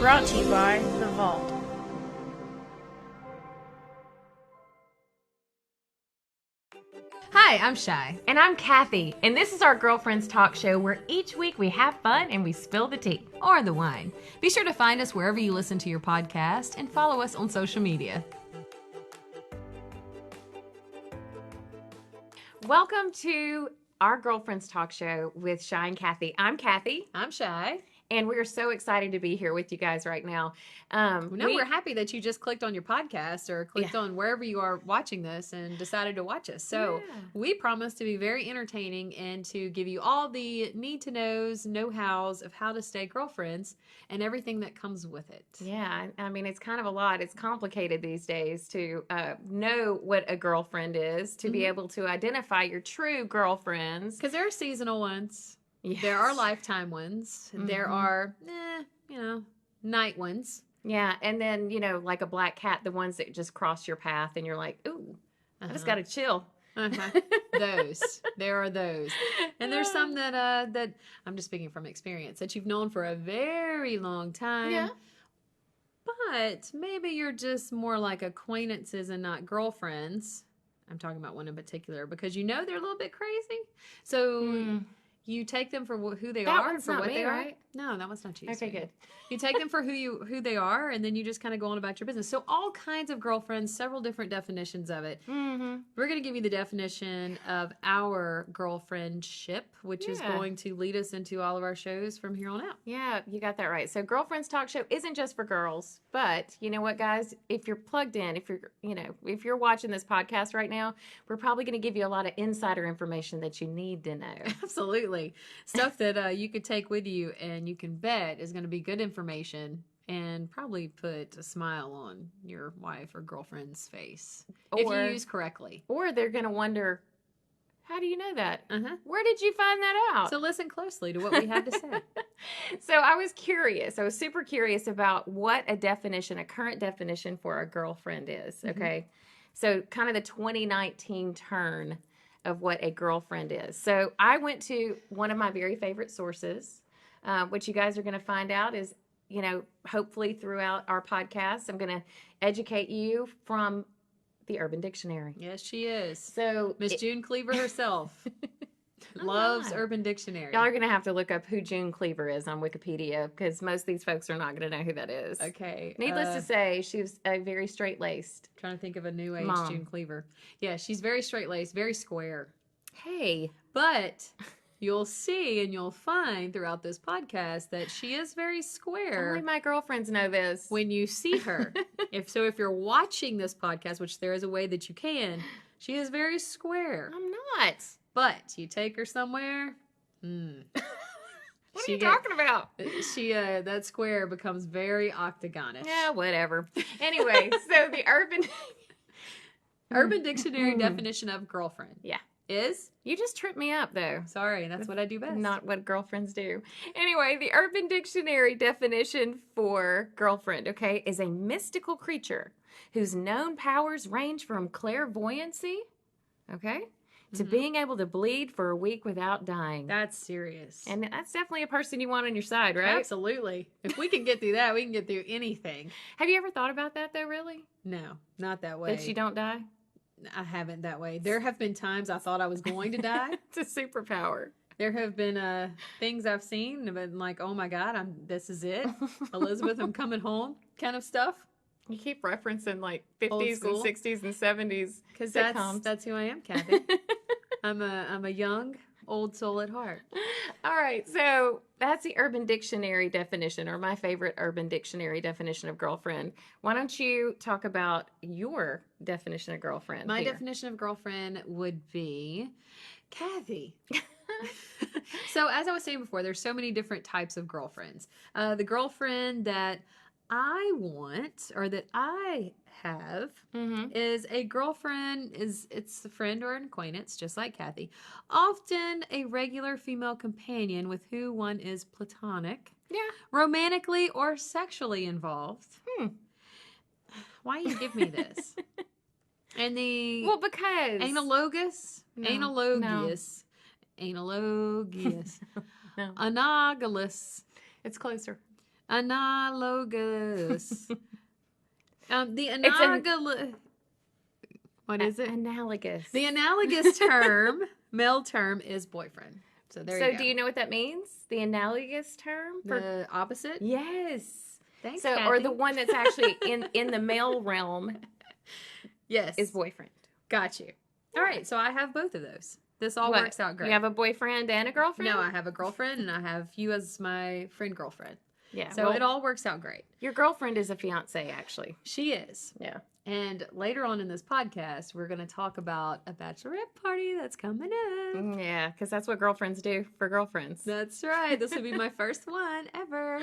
Brought to you by The Vault. Hi, I'm Shy. And I'm Kathy, and this is our Girlfriends Talk Show where each week we have fun and we spill the tea. Or the wine. Be sure to find us wherever you listen to your podcast and follow us on social media. Welcome to our Girlfriends Talk Show with Shy and Kathy. I'm Kathy. I'm Shy. And we are so excited to be here with you guys right now. We're happy that you just clicked on your podcast or clicked on wherever you are watching this and decided to watch us. So we promise to be very entertaining and to give you all the need-to-knows, know-hows of how to stay girlfriends and everything that comes with it. Yeah, I mean, it's kind of a lot. It's complicated these days to know what a girlfriend is, to be able to identify your true girlfriends. Because there are seasonal ones. Yes. There are lifetime ones. There are, night ones. Yeah, and then, like a black cat, the ones that just cross your path and you're like, ooh, I just got to chill. Those. There are those. And there's some that I'm just speaking from experience, that you've known for a very long time. Yeah. But maybe you're just more like acquaintances and not girlfriends. I'm talking about one in particular because they're a little bit crazy. So... You take them for who they are, for what they are. Right? No, that was not you. Okay, good. You take them for who they are, and then you just kind of go on about your business. So all kinds of girlfriends, several different definitions of it. Mm-hmm. We're going to give you the definition of our girlfriendship, which is going to lead us into all of our shows from here on out. Yeah, you got that right. So Girlfriends Talk Show isn't just for girls, but you know what, guys? If you're plugged in, if you're watching this podcast right now, we're probably going to give you a lot of insider information that you need to know. Absolutely. Stuff that you could take with you and you can bet is going to be good information and probably put a smile on your wife or girlfriend's face if you use correctly. Or they're going to wonder, how do you know that? Where did you find that out? So listen closely to what we have to say. So I was curious. I was super curious about what a current definition for a girlfriend is. Okay. So kind of the 2019 turn of what a girlfriend is. So I went to one of my very favorite sources, which you guys are going to find out is, hopefully throughout our podcast, I'm going to educate you from the Urban Dictionary. Yes, she is. So Miss June Cleaver herself loves Urban Dictionary. Y'all are going to have to look up who June Cleaver is on Wikipedia because most of these folks are not going to know who that is. Okay. Needless to say, she was a very straight-laced. Trying to think of a new age mom. June Cleaver. Yeah, she's very straight-laced, very square. Hey. But you'll see and you'll find throughout this podcast that she is very square. Only my girlfriends know this. When you see her. If you're watching this podcast, which there is a way that you can, she is very square. I'm not. But you take her somewhere, What are you talking about? That square becomes very octagonish. Yeah, whatever. Anyway, so the Urban Dictionary definition of girlfriend. Yeah. Is? You just tripped me up, though. Sorry, that's what I do best. Not what girlfriends do. Anyway, the Urban Dictionary definition for girlfriend, okay, is a mystical creature whose known powers range from clairvoyancy, okay, to being able to bleed for a week without dying. That's serious. And that's definitely a person you want on your side, right? Absolutely. If we can get through that, we can get through anything. Have you ever thought about that, though, really? No, not that way. That you don't die? I haven't that way. There have been times I thought I was going to die. It's a superpower. There have been things I've seen and been like, oh my God, this is it. Elizabeth, I'm coming home kind of stuff. You keep referencing like 50s and 60s and 70s because sitcoms. That's who I am, Kathy. I'm a young old soul at heart. All right, so that's the Urban Dictionary definition, or my favorite Urban Dictionary definition of girlfriend. Why don't you talk about your definition of girlfriend? My definition of girlfriend would be Kathy. So as I was saying before, there's so many different types of girlfriends. The girlfriend that I want or that I have is a girlfriend. It's a friend or an acquaintance, just like Kathy. Often a regular female companion with who one is platonic, romantically or sexually involved. Why you give me this? And because analogous, analogous, analogous, analogous. It's closer. Analogous. The analogous. What is it? Analogous. The analogous term, male term, is boyfriend. So there you go. So do you know what that means? The analogous term for The opposite? yes. Thanks, So Kathy. or the one that's actually in the male realm Yes. is boyfriend. Got you. All right. So I have both of those. This all What? works out great. You have a boyfriend and a girlfriend? No, I have a girlfriend and I have you as my friend girlfriend. Yeah. So it all works out great. Your girlfriend is a fiance, actually. She is. Yeah. And later on in this podcast, we're going to talk about a bachelorette party that's coming up. Yeah, because that's what girlfriends do for girlfriends. That's right. This will be my first one ever.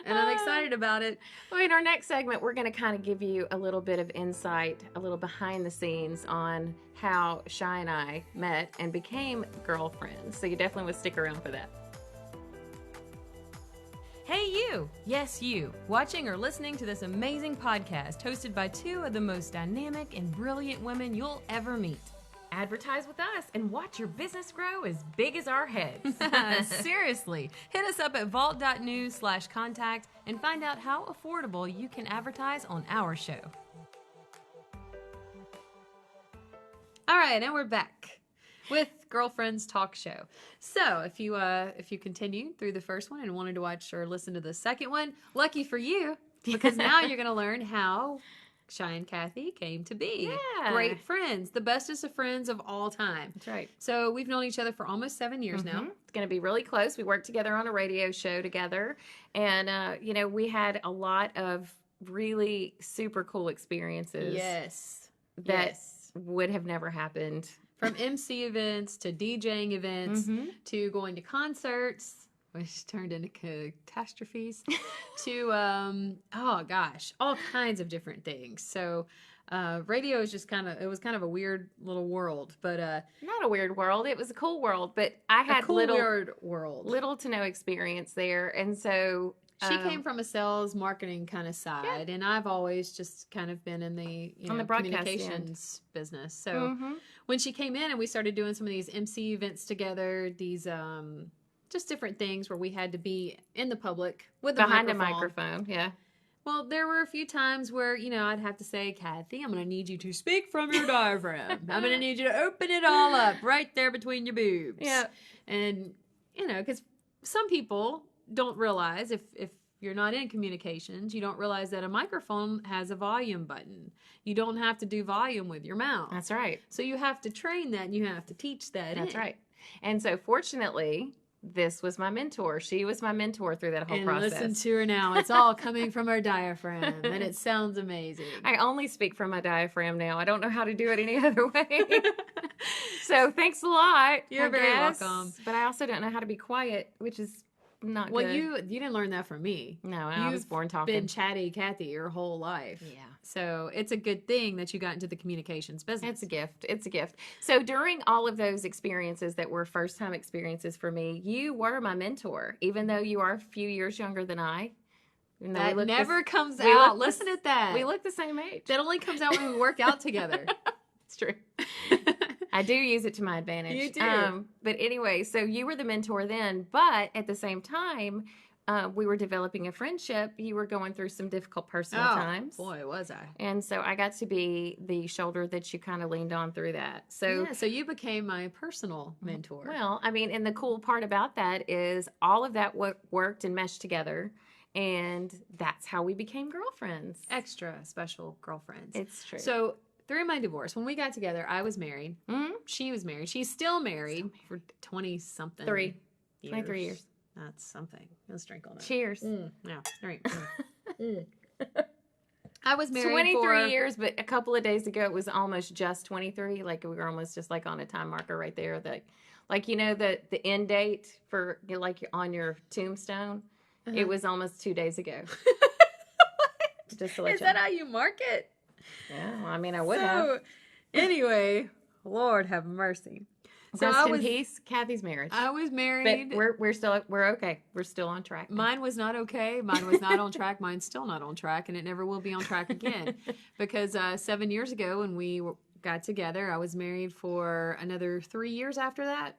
And I'm excited about it. Well, in our next segment, we're going to kind of give you a little bit of insight, a little behind the scenes on how Shy and I met and became girlfriends. So you definitely would stick around for that. Hey, you! Yes, you, watching or listening to this amazing podcast hosted by two of the most dynamic and brilliant women you'll ever meet. Advertise with us and watch your business grow as big as our heads. Seriously, hit us up at vault.news/contact and find out how affordable you can advertise on our show. All right, and we're back with Girlfriends Talk Show. So if you continued through the first one and wanted to watch or listen to the second one, lucky for you, because now you're going to learn how Shy and Kathy came to be. Yeah. Great friends, the bestest of friends of all time. That's right. So we've known each other for almost 7 years now. It's going to be really close. We worked together on a radio show together. And, we had a lot of really super cool experiences. Yes. That Yes. would have never happened. From MC events to DJing events to going to concerts, which turned into catastrophes, to, all kinds of different things. So radio is just it was kind of a weird little world, but Not a weird world. It was a cool world, but I had weird world. little to no experience there. And so She came from a sales marketing kind of side, and I've always just kind of been in the On the broadcast communications business. So when she came in and we started doing some of these MC events together, these just different things where we had to be in the public with a behind microphone. a microphone, yeah. Well, there were a few times where, I'd have to say, Kathy, I'm going to need you to speak from your diaphragm. I'm going to need you to open it all up right there between your boobs. Yeah. And, because some people don't realize if you're not in communications, you don't realize that a microphone has a volume button. You don't have to do volume with your mouth. That's right. So you have to train that and you have to teach that. That's right. And so fortunately, this was my mentor. She was my mentor through that whole And process. listen to her now. It's all coming from her diaphragm and it sounds amazing. I only speak from my diaphragm now. I don't know how to do it any other way. So thanks a lot. You're I very guess. welcome. But I also don't know how to be quiet, which is not Well, good. you didn't learn that from me. No, I was born talking. Been chatty Cathy your whole life. Yeah. So it's a good thing that you got into the communications business. It's a gift. It's a gift. So during all of those experiences that were first time experiences for me, you were my mentor, even though you are a few years younger than I. Even though That we look never the- comes we out. look the- Listen at that. We look the same age. That only comes out when we work out together. It's true. I do use it to my advantage. You do. But anyway, so you were the mentor then, but at the same time, we were developing a friendship. You were going through some difficult personal times. Boy, was I. And so I got to be the shoulder that you kind of leaned on through that. So, So you became my personal mentor. well, I mean, and the cool part about that is all of that worked and meshed together. And that's how we became girlfriends. Extra special girlfriends. It's true. So through my divorce, when we got together, I was married. Mhm. She was married. She's still married for 20-something 23 years. That's something. Let's drink on it. Cheers. Yeah. All right. I was married 23 for years, but a couple of days ago it was almost just 23. Like we were almost just like on a time marker right there. That, like the end date for like on your tombstone. It was almost 2 days ago. Just to let Is you that know. how you mark it? Yeah, well, I mean, I would have. Anyway, Lord have mercy. So Rest I in was peace, Kathy's marriage. I was married. But we're okay. We're still on track. Mine was not okay. Mine was not on track. Mine's still not on track, and it never will be on track again. Because 7 years ago, when we got together, I was married for another 3 years after that,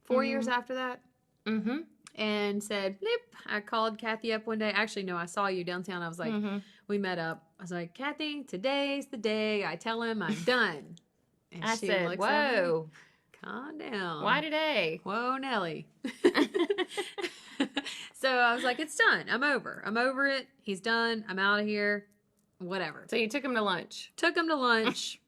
4 years after that. Mm-hmm. and said, bleep. I called Kathy up one day. Actually, no, I saw you downtown. I was like, we met up. I was like, Kathy, today's the day I tell him I'm done. And I she said, looks at me, whoa. calm down. Why today? Whoa, Nelly. So I was like, it's done. I'm over. I'm over it. He's done. I'm out of here. Whatever. So you took him to lunch. Took him to lunch.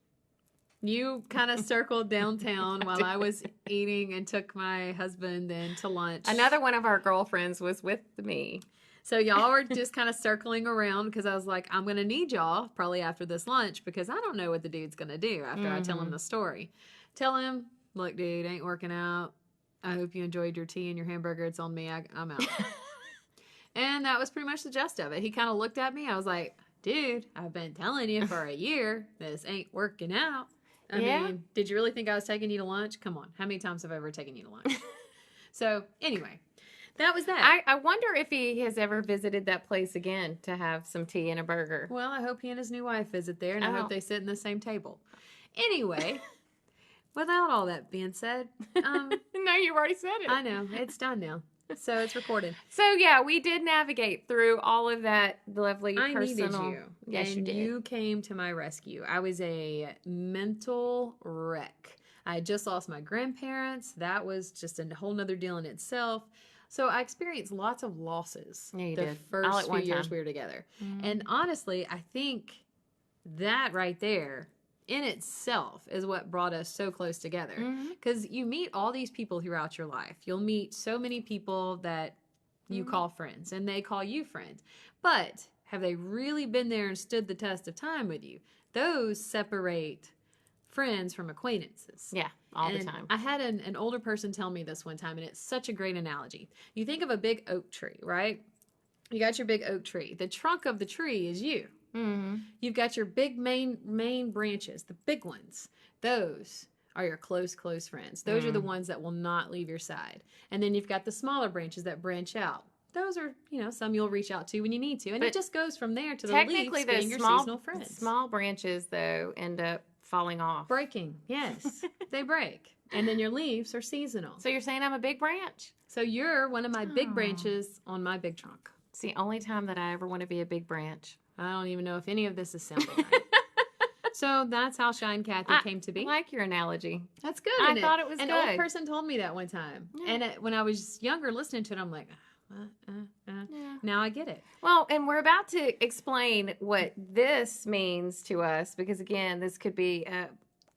You kind of circled downtown while I was eating and took my husband then to lunch. Another one of our girlfriends was with me. So y'all were just kind of circling around because I was like, I'm going to need y'all probably after this lunch because I don't know what the dude's going to do after I tell him the story. Tell him, look, dude, ain't working out. I hope you enjoyed your tea and your hamburger. It's on me. I'm out. And that was pretty much the gist of it. He kind of looked at me. I was like, dude, I've been telling you for a year this ain't working out. I mean, did you really think I was taking you to lunch? Come on. How many times have I ever taken you to lunch? So anyway, that was that. I wonder if he has ever visited that place again to have some tea and a burger. Well, I hope he and his new wife visit there, and I hope they sit in the same table. Anyway, without all that being said, No, you already said it. I know. It's done now. So it's recorded. So yeah, we did navigate through all of that lovely personal. I needed you. Yes, you and did. you came to my rescue. I was a mental wreck. I had just lost my grandparents. That was just a whole nother deal in itself. So I experienced lots of losses Yeah, you the did. All first at few one years time. we were together. And honestly, I think that right there in itself is what brought us so close together. Because you meet all these people throughout your life. You'll meet so many people that you call friends and they call you friends. But have they really been there and stood the test of time with you? Those separate friends from acquaintances. Yeah, all the And time. I had an older person tell me this one time, and it's such a great analogy. You think of a big oak tree, right? You got your big oak tree. The trunk of the tree is you. You've got your big main branches, the big ones. Those are your close friends. Those are the ones that will not leave your side. And then you've got the smaller branches that branch out. Those are, some you'll reach out to when you need to. And But it just goes from there to the Technically, leaves those being your seasonal friends. small branches though end up falling off. Breaking, yes. They break. And then your leaves are seasonal. So you're saying I'm a big branch? So you're one of my big branches on my big trunk. It's the only time that I ever want to be a big branch. I don't even know if any of this is sounding right. So that's how Shine Kathy came to be. I like your analogy. That's good. I isn't thought it was An good. old person told me that one time. Yeah. And when I was younger listening to it, I'm like, now I get it. Well, and we're about to explain what this means to us because, again, this could be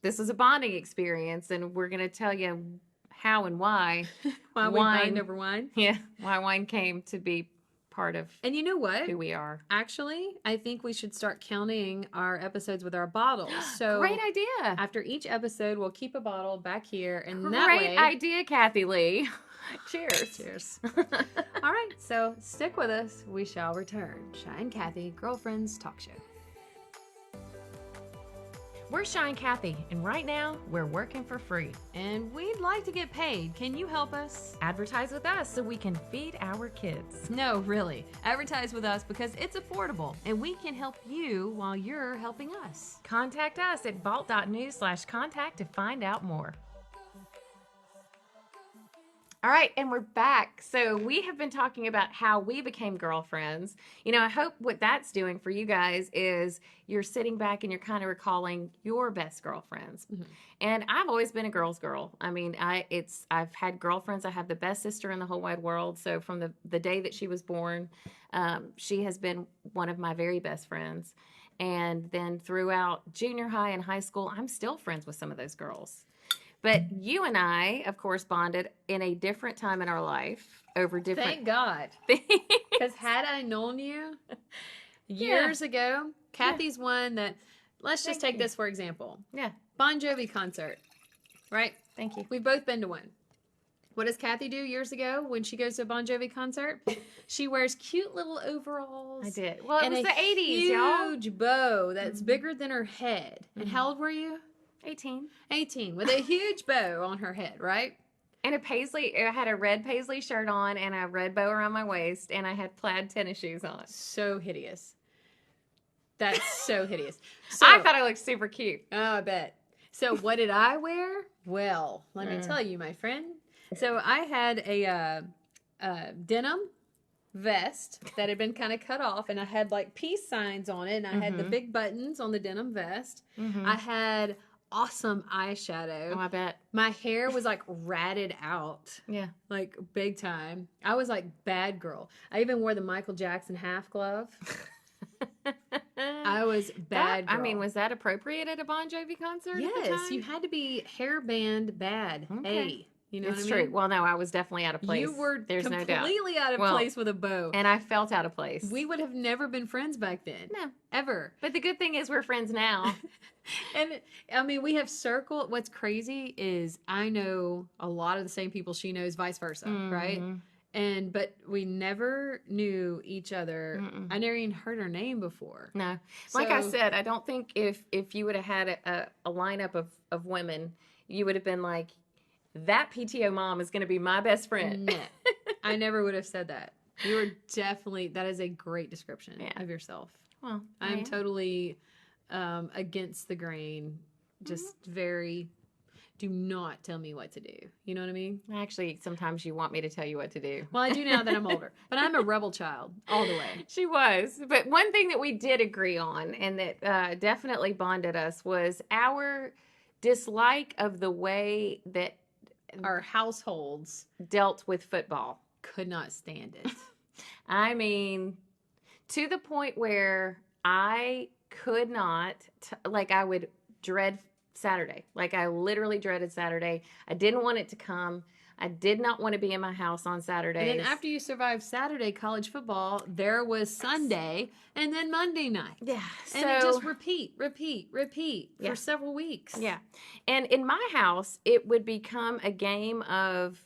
this is a bonding experience, and we're going to tell you how and why. Why we bind over wine. Yeah, why wine came to be part of And you know what? who we are. Actually, I think we should start counting our episodes with our bottles. So Great idea. after each episode, we'll keep a bottle back here, and Great that way. idea, Kathy Lee. Cheers. Cheers. All right, so stick with us. We shall return. Shine Kathy, Girlfriends Talk Show. We're Shine Kathy, and right now we're working for free. And we'd like to get paid. Can you help us? Advertise with us so we can feed our kids. No, really. Advertise with us because it's affordable and we can help you while you're helping us. Contact us at vault.news/contact to find out more. All right, and we're back. So we have been talking about how we became girlfriends. I hope what that's doing for you guys is you're sitting back and you're kind of recalling your best girlfriends. And I've always been a girl's girl. I mean, I've had girlfriends. I have the best sister in the whole wide world. So from the day that she was born, she has been one of my very best friends. And then throughout junior high and high school, I'm still friends with some of those girls. But you and I, of course, bonded in a different time in our life over different Thank God. things. Because had I known you years ago, Kathy's one that, let's just take this for example. Yeah, Bon Jovi concert, right? thank you. We've both been to one. What does Kathy do years ago when she goes to a Bon Jovi concert? She wears cute little overalls. I did. Well, it and was a the 80s, y'all. huge bow that's bigger than her head. And how old were you? 18. 18, with a huge bow on her head, right? And I had a red paisley shirt on and a red bow around my waist, and I had plaid tennis shoes on. So hideous. That's so hideous. So, I thought I looked super cute. Oh, I bet. So what did I wear? Well, let me tell you, my friend. So I had denim vest that had been kind of cut off, and I had like peace signs on it, and I had the big buttons on the denim vest. I had awesome eyeshadow. Oh, I bet. My hair was like ratted out. Yeah. Like big time. I was like bad girl. I even wore the Michael Jackson half glove. I was bad girl. I mean, was that appropriate at a Bon Jovi concert? At the Yes, time? you had to be hairband bad. Okay. You know It's what I mean? true. Well, no, I was definitely out of place. You were There's no doubt. completely out of Well, place with a bow. And I felt out of place. We would have never been friends back then. No. Ever. But the good thing is we're friends now. And I mean, we have circled. What's crazy is I know a lot of the same people she knows, vice versa, right? But we never knew each other. I never even heard her name before. No. Like I So- said, I don't think if you would have had a lineup of women, you would have been like, that PTO mom is going to be my best friend. No, I never would have said that. You were definitely, that is a great description of yourself. Well, I'm totally against the grain. Just very, do not tell me what to do. You know what I mean? Actually, sometimes you want me to tell you what to do. Well, I do now that I'm older, but I'm a rebel child all the way. She was. But one thing that we did agree on and that definitely bonded us was our dislike of the way that Our households dealt with football. could not stand it. I mean, to the point where I could not, like, I would dread Saturday. Like, I literally dreaded Saturday. I didn't want it to come. I did not want to be in my house on Saturdays. And then after you survived Saturday college football, there was Sunday and then Monday night. Yeah. And it just repeat Yeah. for several weeks. Yeah. And in my house, it would become a game of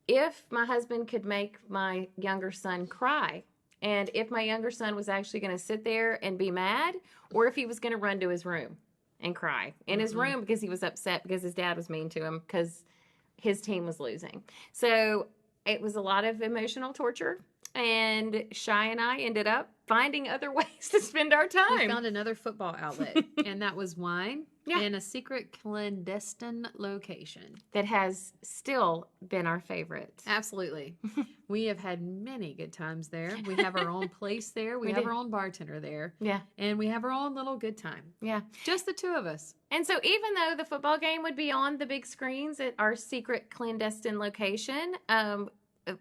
if my husband could make my younger son cry, and if my younger son was actually going to sit there and be mad, or if he was going to run to his room and cry in his room because he was upset because his dad was mean to him because his team was losing. So it was a lot of emotional torture. And Shy and I ended up finding other ways to spend our We time. found another football outlet, and that was wine in a secret clandestine location. That has still been our favorite. Absolutely. We have had many good times there. We have our own place there. We have do. our own bartender there. Yeah. And we have our own little good time. Yeah. Just the two of us. And so even though the football game would be on the big screens at our secret clandestine location,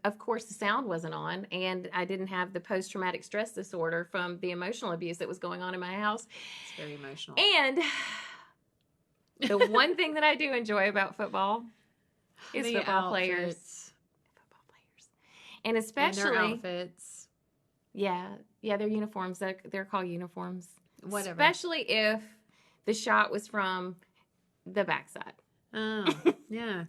of course the sound wasn't on, and I didn't have the post-traumatic stress disorder from the emotional abuse that was going on in my house. It's very emotional. And the one thing that I do enjoy about football is The football players. outfits Football players. And and especially, their outfits. yeah, their uniforms. They're called uniforms. Whatever. Especially if the shot was from the backside. Oh, yeah.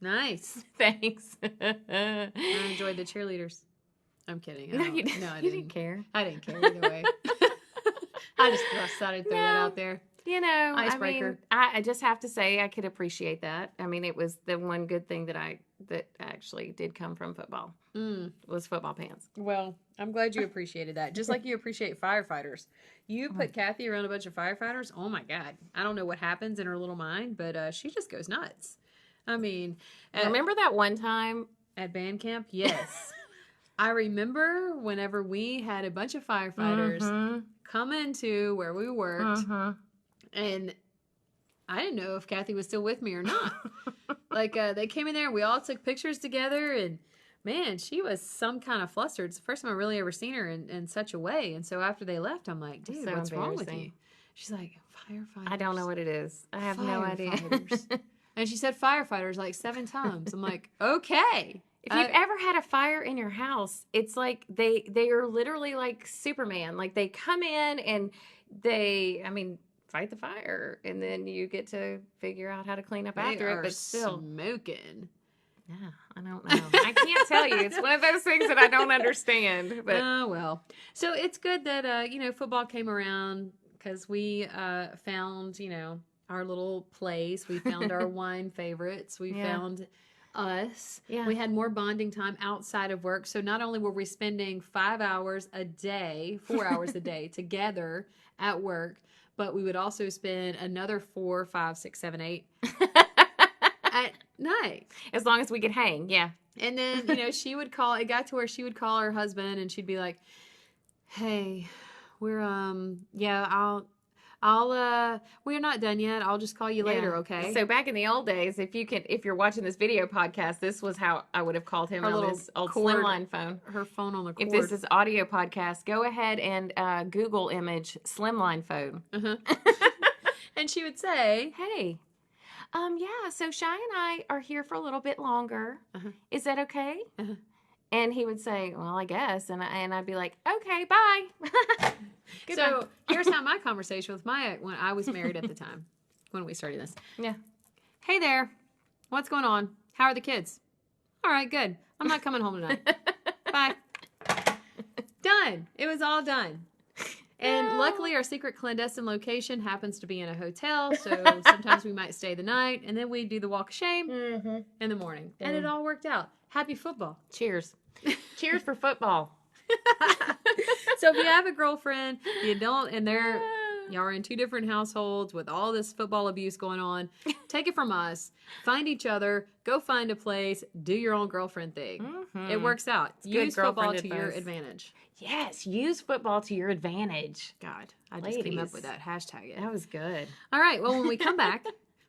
Nice. Thanks. I enjoyed the cheerleaders. I'm kidding. I No, don't- you didn't. No, I You didn't. care. I didn't care either way. I just decided to throw that No. out there. You know, Icebreaker. I mean, I just have to say I could appreciate that. I mean, it was the one good thing that actually did come from football was football pants. Well, I'm glad you appreciated that. Just like you appreciate firefighters. You put Kathy around a bunch of firefighters. Oh my God. I don't know what happens in her little mind, but she just goes nuts. I mean, Remember that one time? at band camp? Yes. I remember whenever we had a bunch of firefighters come into where we worked, and I didn't know if Kathy was still with me or not. They came in there, and we all took pictures together, and man, she was some kind of flustered. It's the first time I really ever seen her in such a way. And so after they left, I'm like, dude, So what's wrong with embarrassing. you? She's like, firefighters. I don't know what it is. I have no idea. Firefighters. And she said firefighters like 7 times. I'm like, okay. If you've ever had a fire in your house, it's like they are literally like Superman. Like they come in and fight the fire, and then you get to figure out how to clean up They after are it. But still, smoking. yeah, I don't know. I can't tell you. It's one of those things that I don't understand. But Oh, well. So it's good that, football came around because we found, our little place. We found our wine favorites. We Yeah. found us. Yeah. We had more bonding time outside of work. So not only were we spending 4 hours a day together at work, but we would also spend another 4, 5, 6, 7, 8 night. As long as we could hang, yeah. And then, she would call, it got to where she would call her husband and she'd be like, hey, we're, we're not done yet. I'll just call you later, Yeah. okay? So back in the old days, if you're watching this video podcast, this was how I would have called him Her on little his old cord. slimline phone. Her phone on the cord. If this is audio podcast, go ahead and Google image slimline phone. Uh-huh. And she would say, Hey, yeah, so Shy and I are here for a little bit longer. Uh-huh. Is that okay? Uh-huh. And he would say, well, I guess. And I'd be like, okay, bye. Goodbye. so here's how my conversation with when I was married at the time, when we started this. Yeah. Hey there, what's going on? How are the kids? All right, good. I'm not coming home tonight. Bye. Done. It was all done. And luckily, our secret clandestine location happens to be in a hotel, so sometimes we might stay the night, and then we do the walk of shame in the morning. And it all worked out. Happy football. Cheers. Cheers for football. So if you have a girlfriend, you don't, and y'all are in two different households with all this football abuse going on, take it from us. Find each other. Go find a place. Do your own girlfriend thing. Mm-hmm. It works out. good Use football girlfriend to your advice. advantage. Yes, use football to your advantage. God, I just came up Ladies. with that. Hashtag it. That was good. All right. Well, when we come back,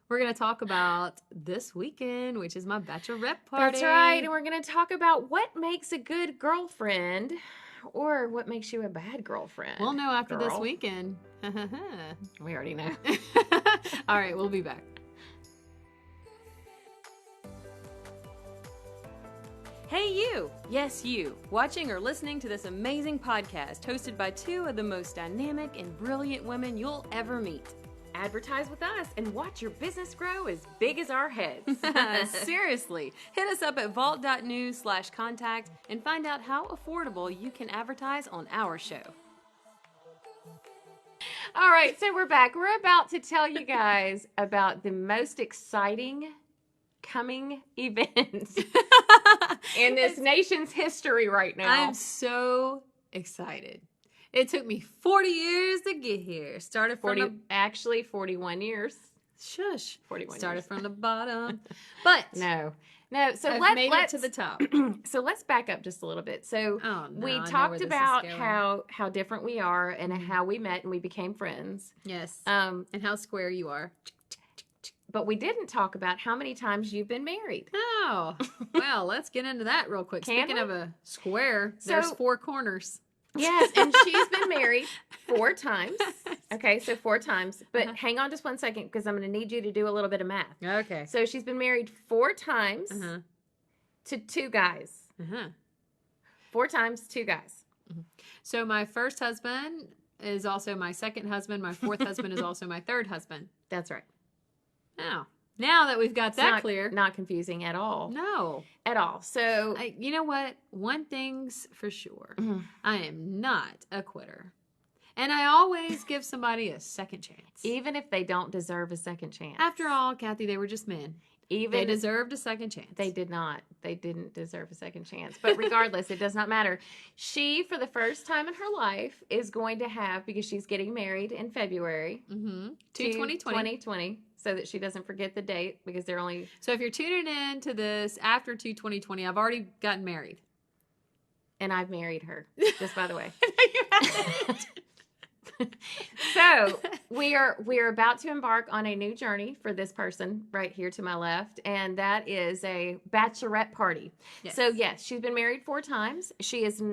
we're going to talk about this weekend, which is my bachelorette party. That's right. And we're going to talk about what makes a good girlfriend or what makes you a bad girlfriend. We'll know after this girl. weekend. We already know. All right. We'll be back. Hey, you! Yes, you, watching or listening to this amazing podcast hosted by two of the most dynamic and brilliant women you'll ever meet. Advertise with us and watch your business grow as big as our heads. Seriously, hit us up at vault.news/contact and find out how affordable you can advertise on our show. All right, so we're back. We're about to tell you guys about the most exciting coming event in this nation's history right now. I'm so excited. It took me 40 years to get here. Started from 41 years. shush. 41 Started years. from the bottom. But No. So I've made it to the top. So let's back up just a little bit. So Oh, no, we I know talked where this is about going. how different we are and how we met and we became friends. Yes. And but we didn't talk about how many times you've been married. Oh, well, let's get into that real quick. Can Speaking we? of a square, So- there's four corners. Yes, and she's been married 4 times. Okay, so 4 times. But hang on just one second because I'm going to need you to do a little bit of math. Okay. So she's been married 4 times Uh-huh. to 2 guys. Uh-huh. 4 times, 2 guys. So my first husband is also my second husband. My fourth husband is also my third husband. That's right. Now that we've got It's that not, clear. Not confusing at all. No. At all. So You know what? One thing's for sure. Mhm. I am not a quitter. And I always give somebody a second chance. even if they don't deserve a second chance. After all, Kathy, they were just men. They even deserved a second chance. they did not. They didn't deserve a second chance. But regardless, it does not matter. She, for the first time in her life, is going to have, because she's getting married in February. Mm-hmm. To 2020. 2020, so that she doesn't forget the date because they're only... So if you're tuning in to this after 2020, I've already gotten married. And I've married her, just by the way. So we are about to embark on a new journey for this person right here to my left, and that is a bachelorette party. Yes. So yes, she's been married 4 times. She has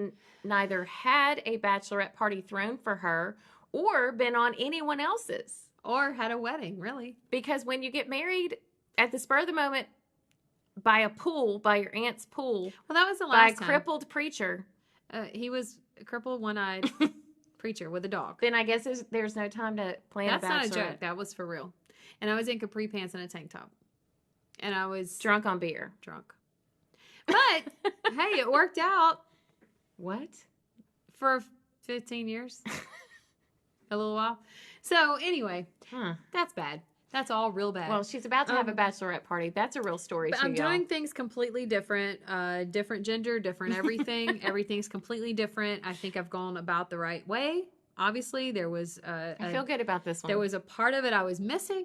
neither had a bachelorette party thrown for her or been on anyone else's. Or had a wedding, really. Because when you get married at the spur of the moment by a pool, by your aunt's pool, Well, that was the by a last time. crippled preacher, He was a crippled, one-eyed preacher with a dog. then I guess there's no time to plan That's a not a bachelorette. joke. That was for real. And I was in capri pants and a tank top. And I was Drunk on beer. drunk. But, hey, it worked out What? for 15 years. A little while. So, anyway, Huh. that's bad. That's all real bad. Well, she's about to have a bachelorette party. That's a real story But too, I'm y'all. doing things completely different. Different gender, different everything. Everything's completely different. I think I've gone about the right way. Obviously, there was I feel good about this one. there was a part of it I was missing.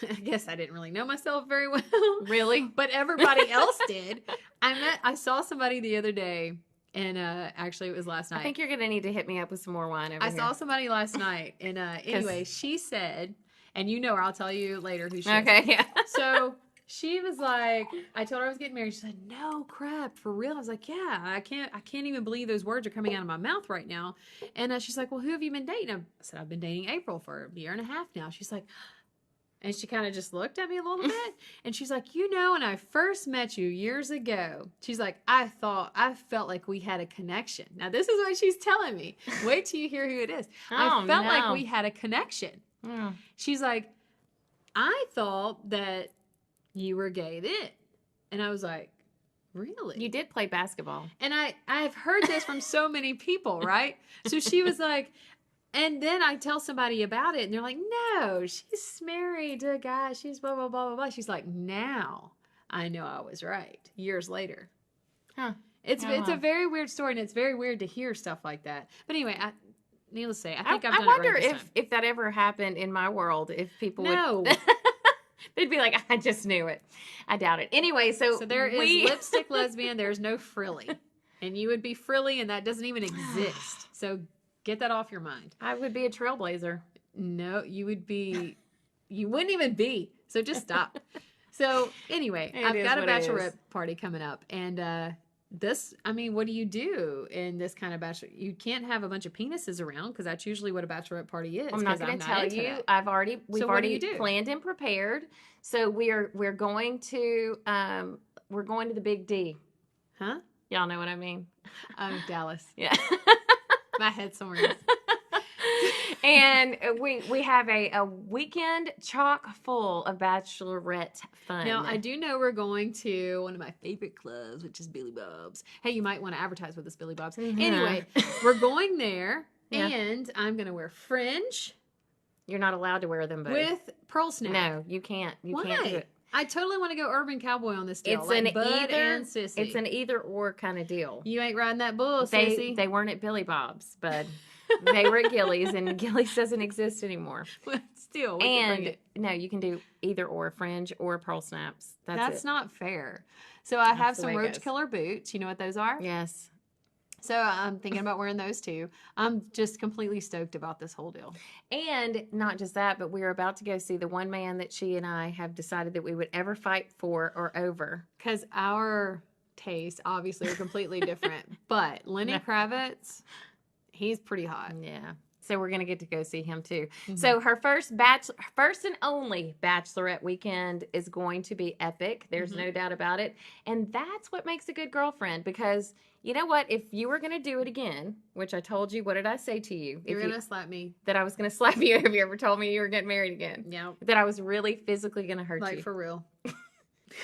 I guess I didn't really know myself very well. Really? But everybody else did. I saw somebody the other day, and actually it was last night. I think you're going to need to hit me up with some more wine over I here. saw somebody last night, and anyway, she said, and you know her, I'll tell you later who she is. Okay, yeah. So she was like, I told her I was getting married. She said, no crap, for real? I was like, yeah, I can't even believe those words are coming out of my mouth right now. And she's like, well, who have you been dating? I said, I've been dating April for a year and a half now. She's like, and she kind of just looked at me a little bit. And she's like, you know, when I first met you years ago, she's like, I felt like we had a connection. Now, this is what she's telling me. Wait till you hear who it is. I felt like we had a connection. Mm. She's like, I thought that you were gay then. And I was like, really? You did play basketball. And I've heard this from so many people, right? So she was like, and then I tell somebody about it, and they're like, no, she's married to a guy. She's blah, blah, blah, blah, blah. She's like, now I know I was right, years later. Huh. It's a very weird story, and it's very weird to hear stuff like that. But anyway, needless to say, I think I've done wonder it right this time. if that ever happened in my world, if people No. would... They'd be like, I just knew it. I doubt it. Anyway, so there is lipstick lesbian. There's no frilly. And you would be frilly, and that doesn't even exist. So get that off your mind. I would be a trailblazer. No, you wouldn't even be. So just stop. So anyway, I've got a bachelorette party coming up. And what do you do in this kind of bachelor? You can't have a bunch of penises around because that's usually what a bachelorette party is. I'm not going to tell you. That. We've already planned and prepared. So we're going to the Big D. Huh? Y'all know what I mean? Dallas. Yeah. My head's somewhere else. And we have a weekend chock full of bachelorette fun. Now, I do know we're going to one of my favorite clubs, which is Billy Bob's. Hey, you might want to advertise with us, Billy Bob's. Mm-hmm. Anyway, we're going there, Yeah. and I'm going to wear fringe. You're not allowed to wear them both. With pearl snap. No, you can't. You can't do it. I totally want to go urban cowboy on this deal. It's like an Bud either and Sissy. It's an either or kind of deal. You ain't riding that bull, Sissy. They weren't at Billy Bob's, but they were at Gillies, and Gillies doesn't exist anymore. But still, we can bring And it. no, you can do either or fringe or pearl snaps. That's it. not fair. So I have the some way it roach goes. killer boots. You know what those are? Yes. So I'm thinking about wearing those too. I'm just completely stoked about this whole deal. And not just that, but we're about to go see the one man that she and I have decided that we would ever fight for or over. Because our tastes obviously are completely different. But Lenny Kravitz, he's pretty hot. Yeah. So we're going to get to go see him too. Mm-hmm. So her first and only bachelorette weekend is going to be epic. There's Mm-hmm. no doubt about it. And that's what makes a good girlfriend, because you know what? If you were going to do it again, which I told you, what did I say to you? You're going to slap me. That I was going to slap you if you ever told me you were getting married again. Yeah. That I was really physically going to hurt Like you. for real.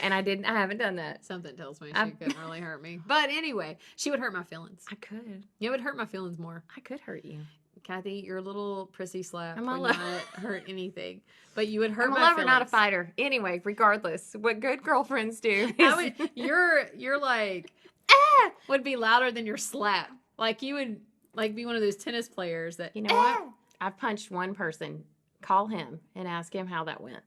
And I haven't done that. Something tells me she couldn't really hurt me. But anyway, she would hurt my feelings. I could. It would hurt my feelings more. I could hurt you. Kathy, your little prissy slap I'm would a not hurt anything. But you would hurt I'm my a lover, feelings. not a fighter. Anyway, regardless, what good girlfriends do is... You're like, would be louder than your slap. Like you would be one of those tennis players that, You know what? I've punched one person. Call him and ask him how that went.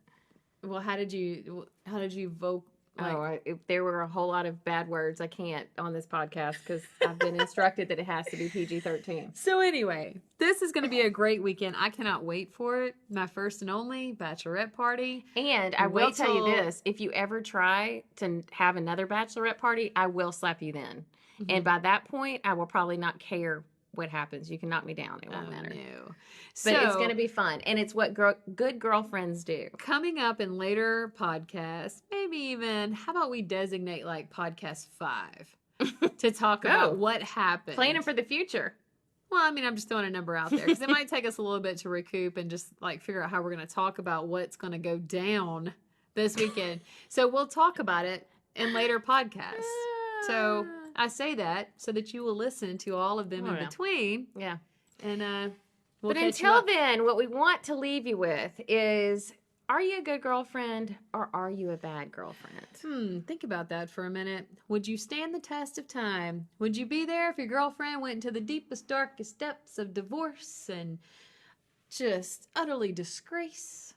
well, how did you vote? Like, If there were a whole lot of bad words, I can't on this podcast because I've been instructed that it has to be PG-13. So anyway, this is going to be a great weekend. I cannot wait for it. My first and only bachelorette party. And I will Wait tell you till- this. If you ever try to have another bachelorette party, I will slap you then. Mm-hmm. And by that point, I will probably not care what happens. You can knock me down. It won't matter. No. But it's going to be fun. And it's what good girlfriends do. Coming up in later podcasts, maybe even, how about we designate like podcast 5 to talk about what happened. Planning for the future. Well, I mean, I'm just throwing a number out there because it might take us a little bit to recoup and just like figure out how we're going to talk about what's going to go down this weekend. So we'll talk about it in later podcasts. So I say that so that you will listen to all of them in between. Yeah. And we'll But catch you until up. then, what we want to leave you with is, are you a good girlfriend or are you a bad girlfriend? Think about that for a minute. Would you stand the test of time? Would you be there if your girlfriend went into the deepest, darkest depths of divorce and just utterly disgrace?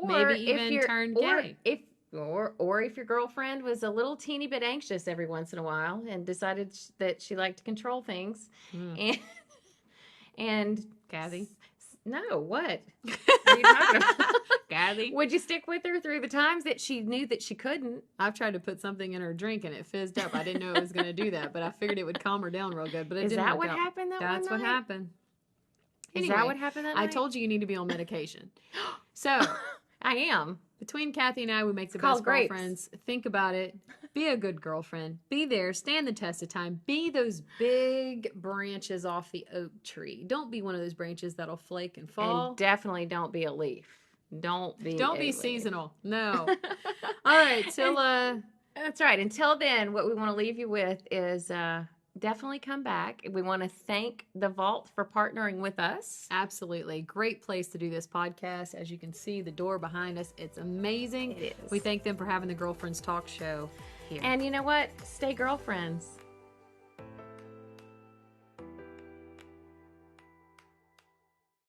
Maybe even turn gay. Or if your girlfriend was a little teeny bit anxious every once in a while and decided that she liked to control things, and Kathy. No, what? What are you talking about? Kathy. Would you stick with her through the times that she knew that she couldn't? I've tried to put something in her drink and it fizzed up. I didn't know it was going to do that, but I figured it would calm her down real good. But it Is didn't that work what out. happened That's what happened. Is Anyway, that what happened that night? I told you need to be on medication. So, I am. between Kathy and I, we make the called best grapes. girlfriends. Think about it. Be a good girlfriend. Be there. Stand the test of time. Be those big branches off the oak tree. Don't be one of those branches that'll flake and fall. And definitely don't be a leaf. Don't be Don't seasonal. No. All right. Till That's right. Until then, what we want to leave you with is definitely come back. We want to thank the Vault for partnering with us. absolutely great place to do this podcast. As you can see, the door behind us, it's amazing. It is. We thank them for having the Girlfriends Talk Show here. And you know what? Stay girlfriends.